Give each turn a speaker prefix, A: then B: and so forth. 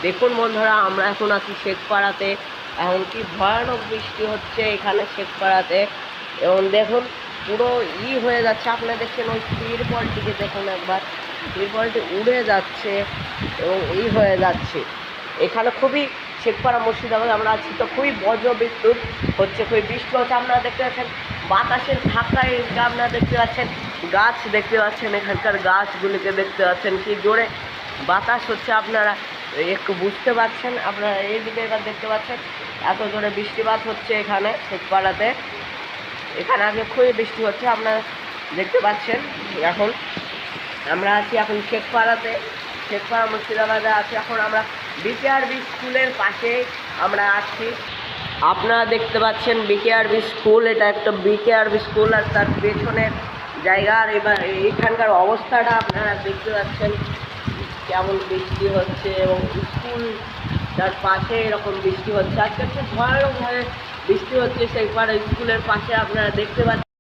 A: দেখুন বন্ধুরা, আমরা এখন আছি শেখপাড়াতে। এখন কি ভয়ানক বৃষ্টি হচ্ছে এখানে শেখপাড়াতে। এবং দেখুন পুরো হয়ে যাচ্ছে। আপনারা দেখছেন ওই তিরপলটিকে দেখুন একবার, তিরপলটি উড়ে যাচ্ছে এবং হয়ে যাচ্ছে। এখানে খুবই শেখপাড়া মুর্শিদাবাদ আমরা আছি তো খুবই বজ্র বিদ্যুৎ হচ্ছে, খুবই বৃষ্টি হচ্ছে। আপনারা দেখতে পাচ্ছেন বাতাসের ধাক্কায়, আপনারা দেখতে পাচ্ছেন গাছ দেখতে পাচ্ছেন, এখানকার গাছগুলিকে দেখতে পাচ্ছেন কি জোরে বাতাস হচ্ছে। আপনারা একটু বুঝতে পারছেন, আপনারা এইদিকে এবার দেখতে পাচ্ছেন এত জোরে বৃষ্টিপাত হচ্ছে এখানে শেখপাড়াতে। এখানে আগে খুবই বৃষ্টি হচ্ছে, আপনারা দেখতে পাচ্ছেন। এখন আমরা আছি এখন শেখপাড়াতে, শেখপাড়া মুর্শিদাবাদে আছি। এখন আমরা বিকেআরবি স্কুলের পাশে আমরা আছি। আপনারা দেখতে পাচ্ছেন বিকেআরবি স্কুল, এটা একটা বিকেআরবি স্কুল আর তার পেছনের জায়গা। আর এবার এখানকার অবস্থাটা আপনারা দেখতে পাচ্ছেন কেমন বৃষ্টি হচ্ছে এবং স্কুল তার পাশে এরকম বৃষ্টি হচ্ছে। আজকে খুব ভয়ানকভাবে বৃষ্টি হচ্ছে শেখপাড়া স্কুলের পাশে, আপনারা দেখতে পাচ্ছেন।